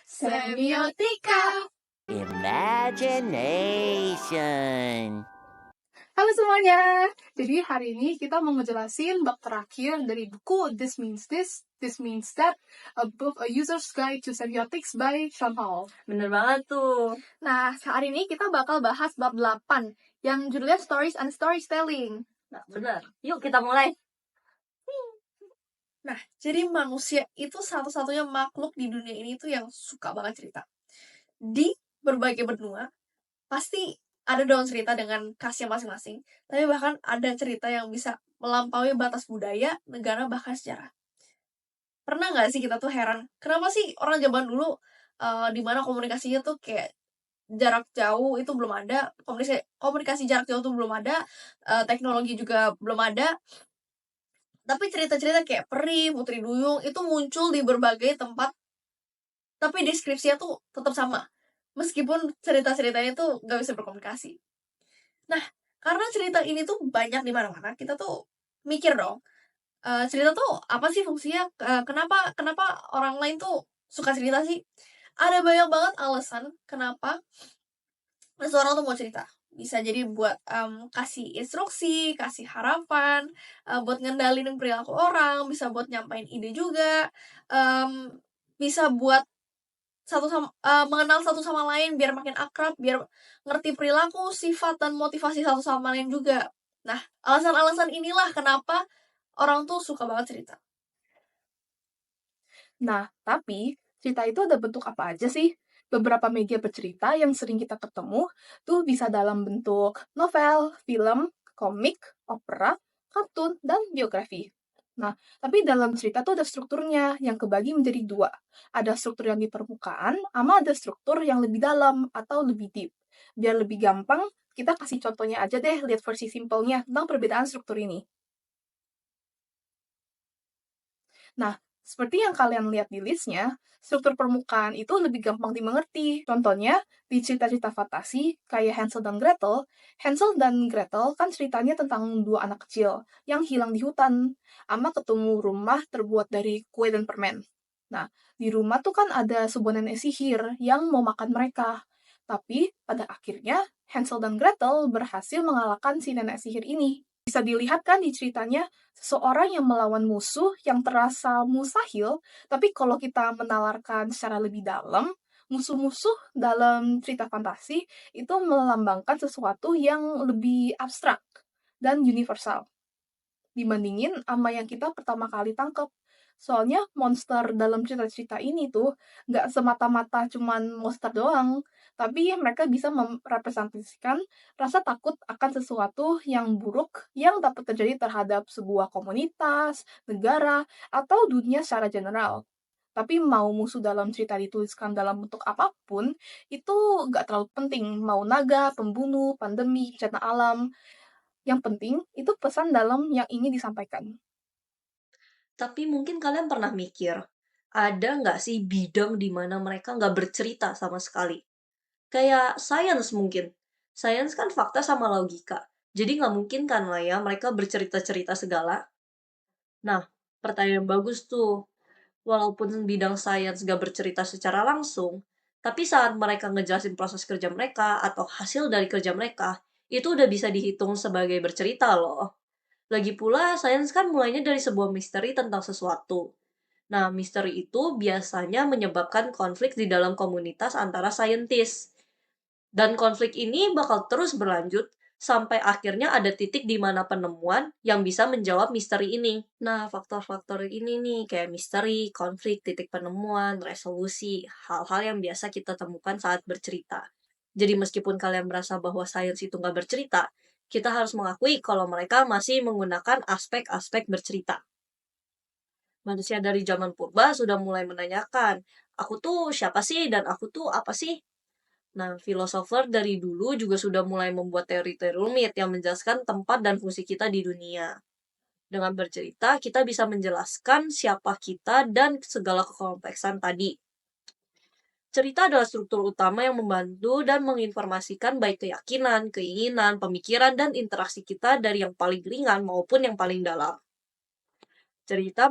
Semiotika. Imagination. Halo semuanya. Jadi hari ini kita mau ngejelasin bab terakhir dari buku This Means This Means That, a book, A User's Guide to Semiotics by Sean Hall. Bener banget tuh. Nah, hari ini kita bakal bahas bab 8 yang judulnya Stories and Storytelling. Nah, bener. Yuk kita mulai. Nah, jadi manusia itu satu-satunya makhluk di dunia ini tuh yang suka banget cerita. Di berbagai benua, pasti ada dong cerita dengan khasnya masing-masing. Tapi bahkan ada cerita yang bisa melampaui batas budaya, negara, bahkan sejarah. Pernah nggak sih kita tuh heran, kenapa sih orang zaman dulu di mana komunikasinya tuh kayak jarak jauh itu belum ada, komunikasi jarak jauh tuh belum ada, teknologi juga belum ada, tapi cerita-cerita kayak peri, putri duyung itu muncul di berbagai tempat, tapi deskripsinya tuh tetap sama. Meskipun cerita-ceritanya tuh nggak bisa berkomunikasi. Nah, karena cerita ini tuh banyak di mana-mana, kita tuh mikir dong, cerita tuh apa sih fungsinya? Kenapa orang lain tuh suka cerita sih? Ada banyak banget alasan kenapa seseorang tuh mau cerita. Bisa jadi buat kasih instruksi, kasih harapan, buat ngendalin perilaku orang, bisa buat nyampain ide juga, bisa buat mengenal satu sama lain biar makin akrab, biar ngerti perilaku, sifat, dan motivasi satu sama lain juga. Nah, alasan-alasan inilah kenapa orang tuh suka banget cerita. Nah, tapi cerita itu ada bentuk apa aja sih? Beberapa media bercerita yang sering kita ketemu tuh bisa dalam bentuk novel, film, komik, opera, kartun, dan biografi. Nah, tapi dalam cerita tuh ada strukturnya yang kebagi menjadi dua. Ada struktur yang di permukaan, sama ada struktur yang lebih dalam atau lebih deep. Biar lebih gampang, kita kasih contohnya aja deh, lihat versi simpelnya tentang perbedaan struktur ini. Nah, seperti yang kalian lihat di listnya, struktur permukaan itu lebih gampang dimengerti. Contohnya, di cerita-cerita fantasi kayak Hansel dan Gretel kan ceritanya tentang dua anak kecil yang hilang di hutan, ama ketemu rumah terbuat dari kue dan permen. Nah, di rumah tuh kan ada sebuah nenek sihir yang mau makan mereka. Tapi, pada akhirnya, Hansel dan Gretel berhasil mengalahkan si nenek sihir ini. Bisa dilihat kan di ceritanya, seseorang yang melawan musuh yang terasa mustahil, tapi kalau kita menalarkan secara lebih dalam, musuh-musuh dalam cerita fantasi itu melambangkan sesuatu yang lebih abstrak dan universal dibandingin sama yang kita pertama kali tangkap. Soalnya monster dalam cerita-cerita ini tuh nggak semata-mata cuman monster doang, tapi mereka bisa merepresentasikan rasa takut akan sesuatu yang buruk yang dapat terjadi terhadap sebuah komunitas, negara, atau dunia secara general. Tapi mau musuh dalam cerita dituliskan dalam bentuk apapun, itu nggak terlalu penting. Mau naga, pembunuh, pandemi, bencana alam. Yang penting, itu pesan dalam yang ingin disampaikan. Tapi mungkin kalian pernah mikir, ada nggak sih bidang di mana mereka nggak bercerita sama sekali? Kayak science mungkin. Science kan fakta sama logika. Jadi nggak mungkin kan lah ya mereka bercerita-cerita segala. Nah, pertanyaan bagus tuh. Walaupun bidang sains nggak bercerita secara langsung, tapi saat mereka ngejelasin proses kerja mereka atau hasil dari kerja mereka, itu udah bisa dihitung sebagai bercerita loh. Lagi pula, sains kan mulainya dari sebuah misteri tentang sesuatu. Nah, misteri itu biasanya menyebabkan konflik di dalam komunitas antara saintis. Dan konflik ini bakal terus berlanjut sampai akhirnya ada titik di mana penemuan yang bisa menjawab misteri ini. Nah, faktor-faktor ini nih, kayak misteri, konflik, titik penemuan, resolusi, hal-hal yang biasa kita temukan saat bercerita. Jadi meskipun kalian merasa bahwa sains itu nggak bercerita, kita harus mengakui kalau mereka masih menggunakan aspek-aspek bercerita. Manusia dari zaman purba sudah mulai menanyakan, aku tuh siapa sih dan aku tuh apa sih? Nah, filosofer dari dulu juga sudah mulai membuat teori-teori rumit yang menjelaskan tempat dan fungsi kita di dunia. Dengan bercerita, kita bisa menjelaskan siapa kita dan segala kekompleksan tadi. Cerita adalah struktur utama yang membantu dan menginformasikan baik keyakinan, keinginan, pemikiran, dan interaksi kita dari yang paling ringan maupun yang paling dalam. Cerita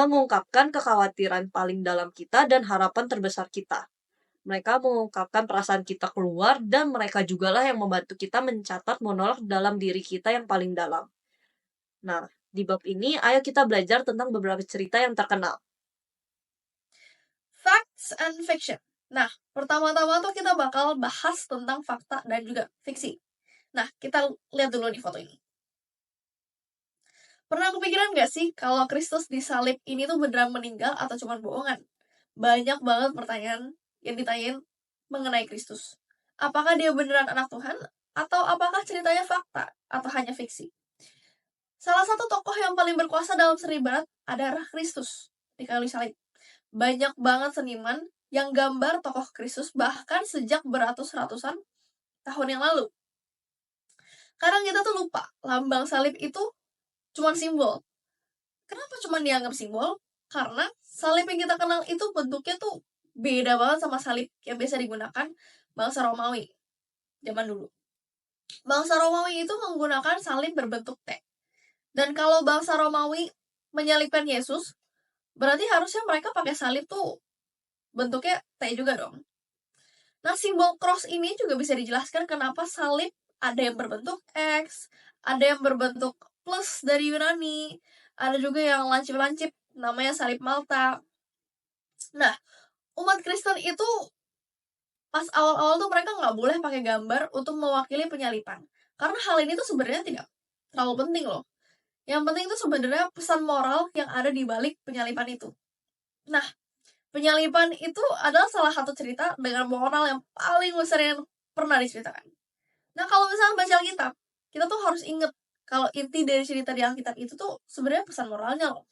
mengungkapkan kekhawatiran paling dalam kita dan harapan terbesar kita. Mereka mengungkapkan perasaan kita keluar dan mereka jugalah yang membantu kita mencatat monolog dalam diri kita yang paling dalam. Nah, di bab ini ayo kita belajar tentang beberapa cerita yang terkenal. Facts and fiction. Nah, pertama-tama tuh kita bakal bahas tentang fakta dan juga fiksi. Nah, kita lihat dulu di foto ini. Pernah kepikiran gak sih kalau Kristus disalib ini tuh beneran meninggal atau cuma bohongan? Banyak banget pertanyaan yang ditanyain mengenai Kristus. Apakah dia beneran anak Tuhan? Atau apakah ceritanya fakta? Atau hanya fiksi? Salah satu tokoh yang paling berkuasa dalam seni barat adalah Kristus di kayu salib. Banyak banget seniman yang gambar tokoh Kristus bahkan sejak beratus-ratusan tahun yang lalu. Kadang kita tuh lupa, lambang salib itu cuma simbol. Kenapa cuma dianggap simbol? Karena salib yang kita kenal itu bentuknya tuh beda banget sama salib yang biasa digunakan bangsa Romawi zaman dulu. Bangsa Romawi itu menggunakan salib berbentuk T. Dan kalau bangsa Romawi menyalibkan Yesus, berarti harusnya mereka pakai salib tuh bentuknya T juga dong. Nah, simbol cross ini juga bisa dijelaskan kenapa salib ada yang berbentuk X, ada yang berbentuk plus dari Yunani, ada juga yang lancip-lancip namanya salib Malta. Nah, umat Kristen itu pas awal-awal tuh mereka nggak boleh pakai gambar untuk mewakili penyalipan. Karena hal ini tuh sebenarnya tidak terlalu penting loh. Yang penting itu sebenarnya pesan moral yang ada di balik penyalipan itu. Nah, penyalipan itu adalah salah satu cerita dengan moral yang paling besar yang pernah diceritakan. Nah, kalau misalnya baca Alkitab, kita tuh harus inget kalau inti dari cerita di Alkitab itu tuh sebenarnya pesan moralnya loh.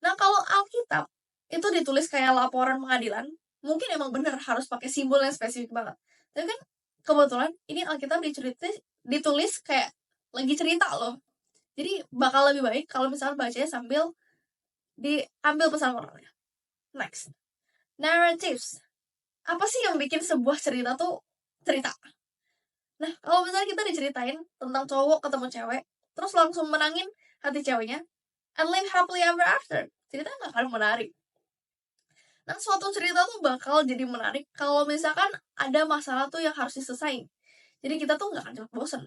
Nah, kalau Alkitab itu ditulis kayak laporan pengadilan, mungkin emang bener harus pakai simbol yang spesifik banget. Tapi kan kebetulan ini Alkitab ditulis kayak lagi cerita loh. Jadi bakal lebih baik kalau misalnya bacanya sambil diambil pesan moralnya. Next. Narratives. Apa sih yang bikin sebuah cerita tuh cerita? Nah, kalau misalnya kita diceritain tentang cowok ketemu cewek, terus langsung menangin hati ceweknya, and live happily ever after, cerita gak akan menarik. Nah, suatu cerita tuh bakal jadi menarik kalau misalkan ada masalah tuh yang harus diselesain. Jadi kita tuh gak akan cepet bosan.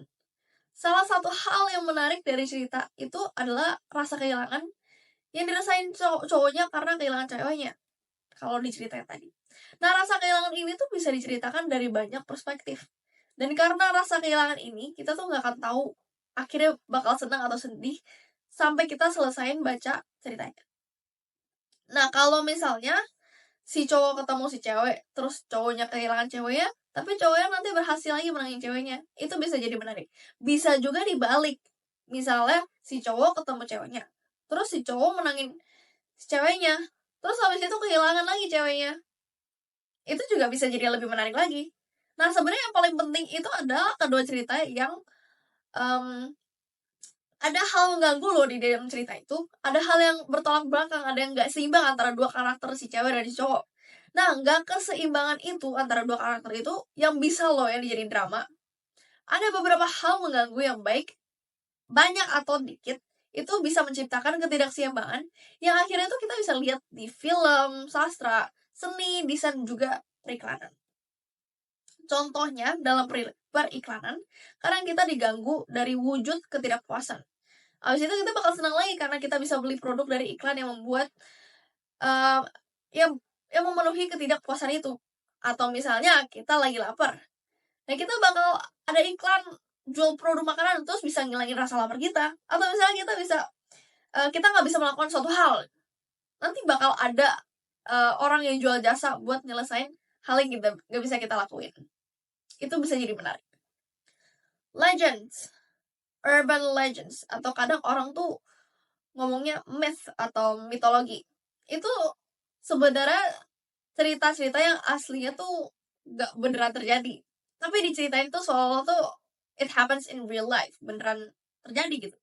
Salah satu hal yang menarik dari cerita itu adalah rasa kehilangan yang dirasain cowoknya karena kehilangan ceweknya. Kalau diceritain tadi. Nah, rasa kehilangan ini tuh bisa diceritakan dari banyak perspektif. Dan karena rasa kehilangan ini, kita tuh gak akan tahu akhirnya bakal senang atau sedih sampai kita selesain baca ceritanya. Nah, kalau misalnya si cowok ketemu si cewek, terus cowoknya kehilangan ceweknya, tapi cowoknya nanti berhasil lagi menangin ceweknya, itu bisa jadi menarik. Bisa juga dibalik. Misalnya si cowok ketemu ceweknya, terus si cowok menangin si ceweknya, terus habis itu kehilangan lagi ceweknya. Itu juga bisa jadi lebih menarik lagi. Nah, sebenarnya yang paling penting itu adalah kedua cerita yang ada hal mengganggu loh di dalam cerita itu. Ada hal yang bertolak belakang, ada yang gak seimbang antara dua karakter si cewek dan si cowok. Nah, gak keseimbangan itu antara dua karakter itu yang bisa loh yang dijadiin drama. Ada beberapa hal mengganggu yang baik, banyak atau dikit, itu bisa menciptakan ketidakseimbangan yang akhirnya tuh kita bisa lihat di film, sastra, seni, desain, juga periklanan. Contohnya dalam periklanan, kadang kita diganggu dari wujud ketidakpuasan. Habis itu kita bakal senang lagi karena kita bisa beli produk dari iklan yang membuat uh, yang memenuhi ketidakpuasan itu. Atau misalnya kita lagi lapar, nah kita bakal ada iklan jual produk makanan terus bisa ngilangin rasa lapar kita. Atau misalnya kita bisa kita nggak bisa melakukan suatu hal, nanti bakal ada orang yang jual jasa buat nyelesain hal yang kita nggak bisa kita lakuin. Itu bisa jadi menarik. Legends, urban legends, atau kadang orang tuh ngomongnya myth atau mitologi. Itu sebenarnya cerita-cerita yang aslinya tuh gak beneran terjadi, tapi diceritain tuh soal tuh it happens in real life, beneran terjadi gitu.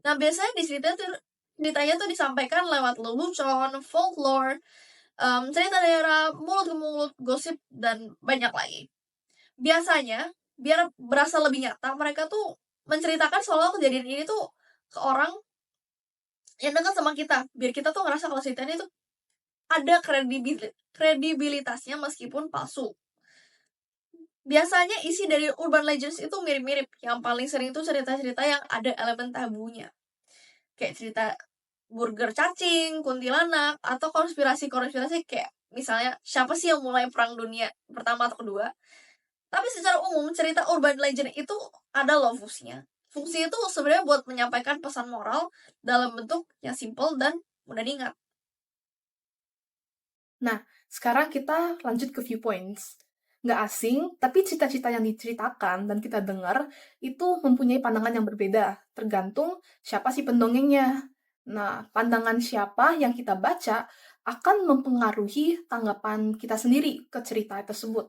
Nah, biasanya ceritanya tuh disampaikan lewat lelucon, folklore, cerita daerah, mulut ke mulut, gosip, dan banyak lagi. Biasanya biar berasa lebih nyata, mereka tuh menceritakan soal kejadian ini tuh ke orang yang dekat sama kita, biar kita tuh ngerasa kalau cerita ini tuh ada kredibilitasnya meskipun palsu. Biasanya isi dari urban legends itu mirip-mirip, yang paling sering itu cerita-cerita yang ada elemen tabunya. Kayak cerita burger cacing, kuntilanak, atau konspirasi-konspirasi kayak misalnya siapa sih yang mulai perang dunia pertama atau kedua. Tapi secara umum cerita urban legend itu ada loh fungsinya. Fungsi itu sebenarnya buat menyampaikan pesan moral dalam bentuk yang simple dan mudah diingat. Nah, sekarang kita lanjut ke viewpoints. Nggak asing, tapi cita-cita yang diceritakan dan kita dengar itu mempunyai pandangan yang berbeda, tergantung siapa si pendongengnya. Nah, pandangan siapa yang kita baca akan mempengaruhi tanggapan kita sendiri ke cerita tersebut.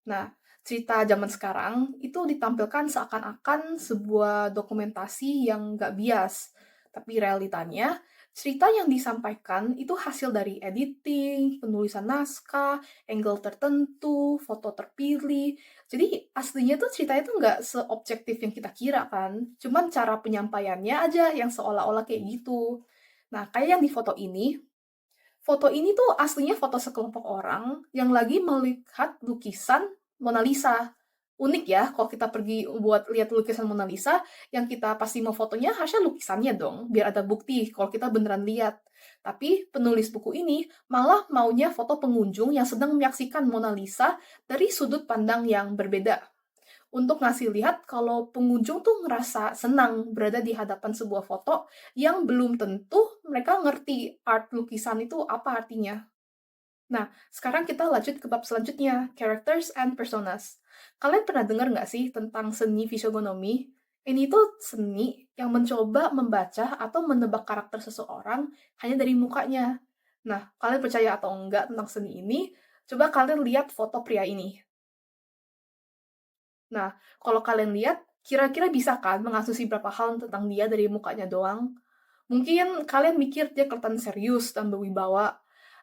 Nah, cerita zaman sekarang itu ditampilkan seakan-akan sebuah dokumentasi yang nggak bias. Tapi realitanya, cerita yang disampaikan itu hasil dari editing, penulisan naskah, angle tertentu, foto terpilih. Jadi aslinya tuh ceritanya tuh nggak seobjektif yang kita kira kan. Cuman cara penyampaiannya aja yang seolah-olah kayak gitu. Nah, kayak yang di foto ini tuh aslinya foto sekelompok orang yang lagi melihat lukisan Mona Lisa. Unik ya, kalau kita pergi buat lihat lukisan Mona Lisa, yang kita pasti mau fotonya harusnya lukisannya dong, biar ada bukti kalau kita beneran lihat. Tapi penulis buku ini malah maunya foto pengunjung yang sedang menyaksikan Mona Lisa dari sudut pandang yang berbeda untuk ngasih lihat kalau pengunjung tuh ngerasa senang berada di hadapan sebuah foto yang belum tentu mereka ngerti art lukisan itu apa artinya. Nah, sekarang kita lanjut ke bab selanjutnya, characters and personas. Kalian pernah dengar nggak sih tentang seni fisiogonomi? Ini tuh seni yang mencoba membaca atau menebak karakter seseorang hanya dari mukanya. Nah, kalian percaya atau enggak tentang seni ini? Coba kalian lihat foto pria ini. Nah, kalau kalian lihat, kira-kira bisa kan mengasumsi berapa hal tentang dia dari mukanya doang? Mungkin kalian mikir dia kelihatan serius dan berwibawa,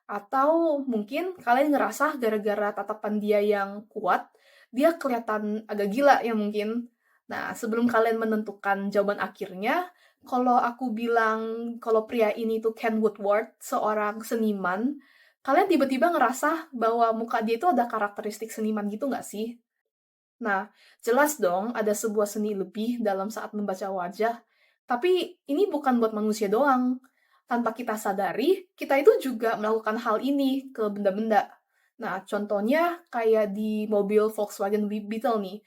atau mungkin kalian ngerasa gara-gara tatapan dia yang kuat, dia kelihatan agak gila ya mungkin. Nah, sebelum kalian menentukan jawaban akhirnya, kalau aku bilang kalau pria ini tuh Ken Woodward, seorang seniman, kalian tiba-tiba ngerasa bahwa muka dia itu ada karakteristik seniman gitu nggak sih? Nah, jelas dong ada sebuah seni lebih dalam saat membaca wajah, tapi ini bukan buat manusia doang. Tanpa kita sadari, kita itu juga melakukan hal ini ke benda-benda. Nah, contohnya kayak di mobil Volkswagen Beetle nih.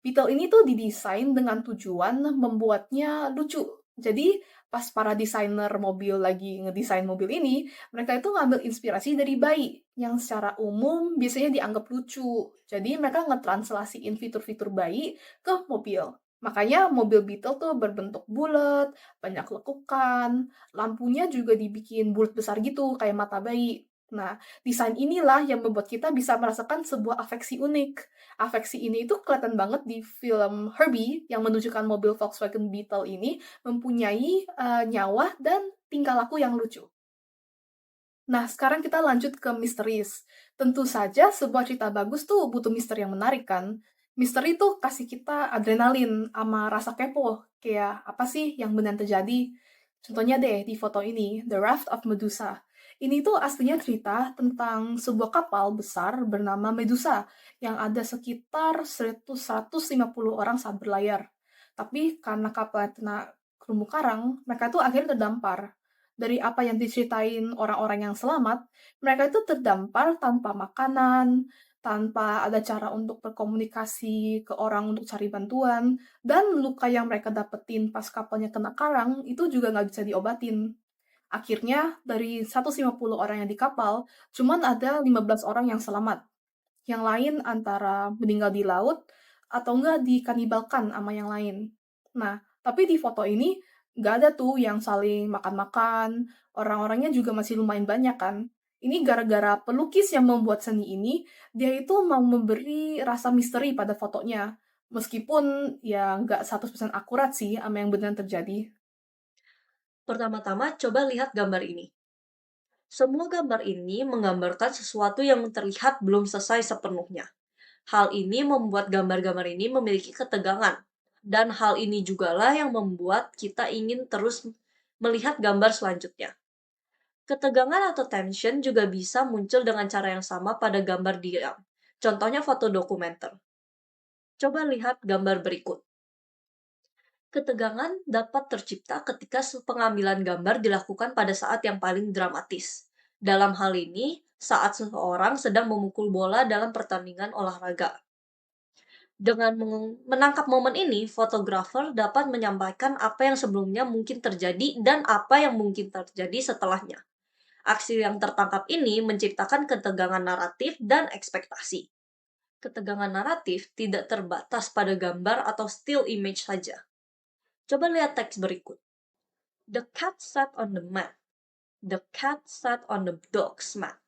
Beetle ini tuh didesain dengan tujuan membuatnya lucu. Jadi, pas para desainer mobil lagi ngedesain mobil ini, mereka itu ngambil inspirasi dari bayi, yang secara umum biasanya dianggap lucu. Jadi, mereka ngetranslasiin fitur-fitur bayi ke mobil. Makanya mobil Beetle tuh berbentuk bulat, banyak lekukan, lampunya juga dibikin bulat besar gitu, kayak mata bayi. Nah, desain inilah yang membuat kita bisa merasakan sebuah afeksi unik. Afeksi ini itu kelihatan banget di film Herbie yang menunjukkan mobil Volkswagen Beetle ini mempunyai nyawa dan tingkah laku yang lucu. Nah, sekarang kita lanjut ke misteris. Tentu saja sebuah cerita bagus tuh butuh misteri yang menarik kan. Misteri tuh kasih kita adrenalin sama rasa kepo. Kayak apa sih yang benar terjadi? Contohnya deh di foto ini, The Raft of Medusa. Ini tuh aslinya cerita tentang sebuah kapal besar bernama Medusa yang ada sekitar 150 orang saat berlayar. Tapi karena kapalnya kena terumbu karang, mereka tuh akhirnya terdampar. Dari apa yang diceritain orang-orang yang selamat, mereka itu terdampar tanpa makanan, tanpa ada cara untuk berkomunikasi ke orang untuk cari bantuan, dan luka yang mereka dapetin pas kapalnya kena karang itu juga nggak bisa diobatin. Akhirnya, dari 150 orang yang di kapal, cuman ada 15 orang yang selamat. Yang lain antara meninggal di laut atau enggak dikanibalkan sama yang lain. Nah, tapi di foto ini nggak ada tuh yang saling makan-makan, orang-orangnya juga masih lumayan banyak kan. Ini gara-gara pelukis yang membuat seni ini, dia itu mau memberi rasa misteri pada fotonya. Meskipun ya nggak 100% akurat sih sama yang benar terjadi. Pertama-tama coba lihat gambar ini. Semua gambar ini menggambarkan sesuatu yang terlihat belum selesai sepenuhnya. Hal ini membuat gambar-gambar ini memiliki ketegangan. Dan hal ini jugalah yang membuat kita ingin terus melihat gambar selanjutnya. Ketegangan atau tension juga bisa muncul dengan cara yang sama pada gambar diam. Contohnya foto dokumenter. Coba lihat gambar berikut. Ketegangan dapat tercipta ketika pengambilan gambar dilakukan pada saat yang paling dramatis. Dalam hal ini, saat seseorang sedang memukul bola dalam pertandingan olahraga. Dengan menangkap momen ini, fotografer dapat menyampaikan apa yang sebelumnya mungkin terjadi dan apa yang mungkin terjadi setelahnya. Aksi yang tertangkap ini menciptakan ketegangan naratif dan ekspektasi. Ketegangan naratif tidak terbatas pada gambar atau still image saja. Coba lihat teks berikut. The cat sat on the mat. The cat sat on the dog's mat.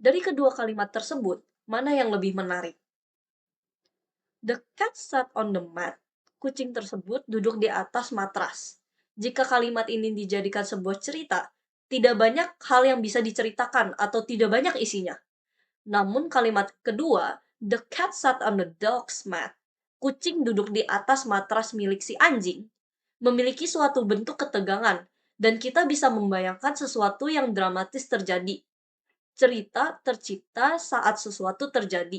Dari kedua kalimat tersebut, mana yang lebih menarik? The cat sat on the mat. Kucing tersebut duduk di atas matras. Jika kalimat ini dijadikan sebuah cerita, tidak banyak hal yang bisa diceritakan atau tidak banyak isinya. Namun kalimat kedua, the cat sat on the dog's mat. Kucing duduk di atas matras milik si anjing, memiliki suatu bentuk ketegangan, dan kita bisa membayangkan sesuatu yang dramatis terjadi. Cerita tercipta saat sesuatu terjadi.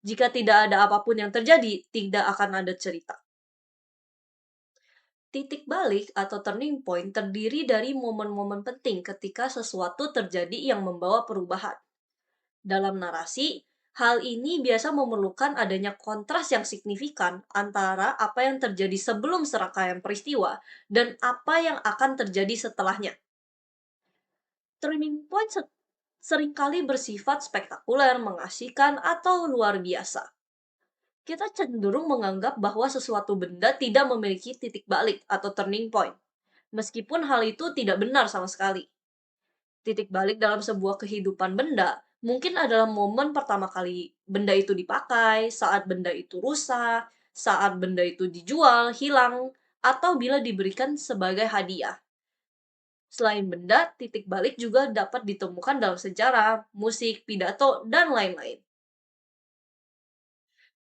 Jika tidak ada apapun yang terjadi, tidak akan ada cerita. Titik balik atau turning point terdiri dari momen-momen penting ketika sesuatu terjadi yang membawa perubahan. Dalam narasi, hal ini biasa memerlukan adanya kontras yang signifikan antara apa yang terjadi sebelum serangkaian peristiwa dan apa yang akan terjadi setelahnya. Turning point seringkali bersifat spektakuler, mengasihkan, atau luar biasa. Kita cenderung menganggap bahwa sesuatu benda tidak memiliki titik balik atau turning point, meskipun hal itu tidak benar sama sekali. Titik balik dalam sebuah kehidupan benda mungkin adalah momen pertama kali benda itu dipakai, saat benda itu rusak, saat benda itu dijual, hilang, atau bila diberikan sebagai hadiah. Selain benda, titik balik juga dapat ditemukan dalam sejarah, musik, pidato, dan lain-lain.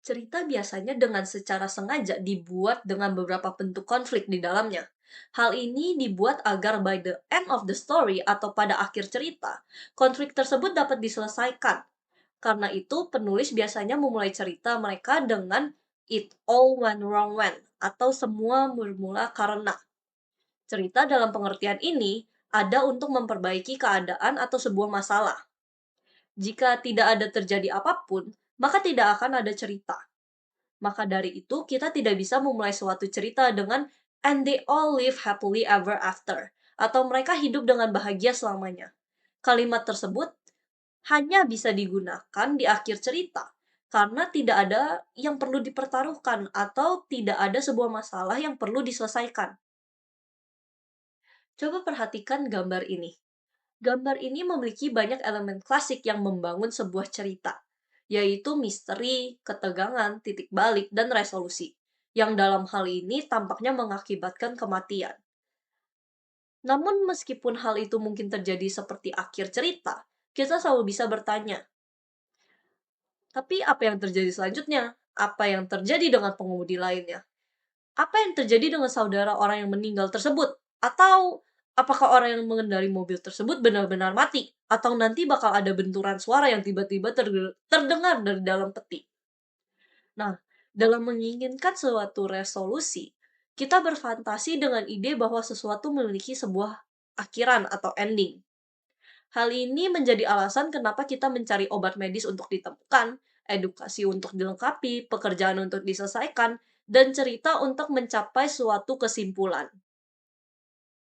Cerita biasanya dengan secara sengaja dibuat dengan beberapa bentuk konflik di dalamnya. Hal ini dibuat agar by the end of the story atau pada akhir cerita, konflik tersebut dapat diselesaikan. Karena itu, penulis biasanya memulai cerita mereka dengan "it all went wrong when" atau "semua bermula karena". Cerita dalam pengertian ini ada untuk memperbaiki keadaan atau sebuah masalah. Jika tidak ada terjadi apapun, maka tidak akan ada cerita. Maka dari itu, kita tidak bisa memulai suatu cerita dengan "and they all live happily ever after" atau mereka hidup dengan bahagia selamanya. Kalimat tersebut hanya bisa digunakan di akhir cerita, karena tidak ada yang perlu dipertaruhkan atau tidak ada sebuah masalah yang perlu diselesaikan. Coba perhatikan gambar ini. Gambar ini memiliki banyak elemen klasik yang membangun sebuah cerita, yaitu misteri, ketegangan, titik balik, dan resolusi, yang dalam hal ini tampaknya mengakibatkan kematian. Namun meskipun hal itu mungkin terjadi seperti akhir cerita, kita selalu bisa bertanya, tapi apa yang terjadi selanjutnya? Apa yang terjadi dengan pengemudi lainnya? Apa yang terjadi dengan saudara orang yang meninggal tersebut? Atau apakah orang yang mengendarai mobil tersebut benar-benar mati? Atau nanti bakal ada benturan suara yang tiba-tiba terdengar dari dalam peti? Nah, dalam menginginkan suatu resolusi, kita berfantasi dengan ide bahwa sesuatu memiliki sebuah akhiran atau ending. Hal ini menjadi alasan kenapa kita mencari obat medis untuk ditemukan, edukasi untuk dilengkapi, pekerjaan untuk diselesaikan, dan cerita untuk mencapai suatu kesimpulan.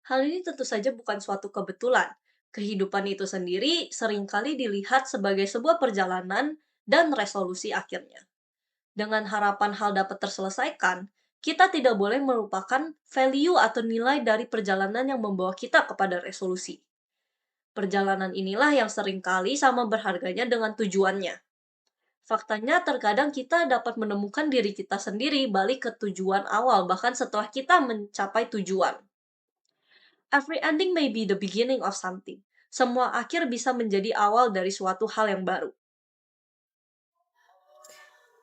Hal ini tentu saja bukan suatu kebetulan. Kehidupan itu sendiri seringkali dilihat sebagai sebuah perjalanan dan resolusi akhirnya. Dengan harapan hal dapat terselesaikan, kita tidak boleh melupakan value atau nilai dari perjalanan yang membawa kita kepada resolusi. Perjalanan inilah yang seringkali sama berharganya dengan tujuannya. Faktanya, terkadang kita dapat menemukan diri kita sendiri balik ke tujuan awal, bahkan setelah kita mencapai tujuan. Every ending may be the beginning of something. Semua akhir bisa menjadi awal dari suatu hal yang baru.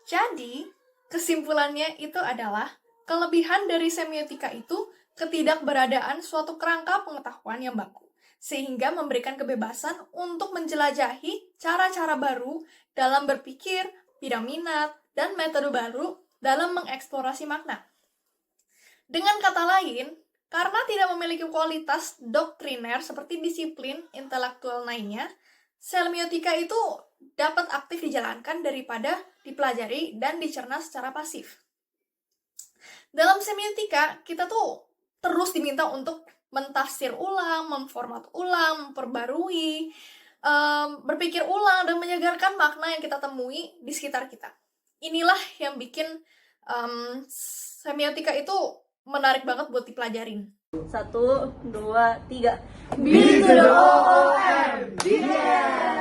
Jadi, kesimpulannya itu adalah kelebihan dari semiotika itu ketidakberadaan suatu kerangka pengetahuan yang baku, sehingga memberikan kebebasan untuk menjelajahi cara-cara baru dalam berpikir, bidang minat, dan metode baru dalam mengeksplorasi makna. Dengan kata lain, karena tidak memiliki kualitas doktriner seperti disiplin intelektual lainnya, semiotika itu dapat aktif dijalankan daripada dipelajari dan dicerna secara pasif. Dalam semiotika, kita tuh terus diminta untuk mentafsir ulang, memformat ulang, memperbarui, berpikir ulang, dan menyegarkan makna yang kita temui di sekitar kita. Inilah yang bikin semiotika itu menarik banget buat dipelajarin. 1, 2, 3. Be to the OOM! Yeah!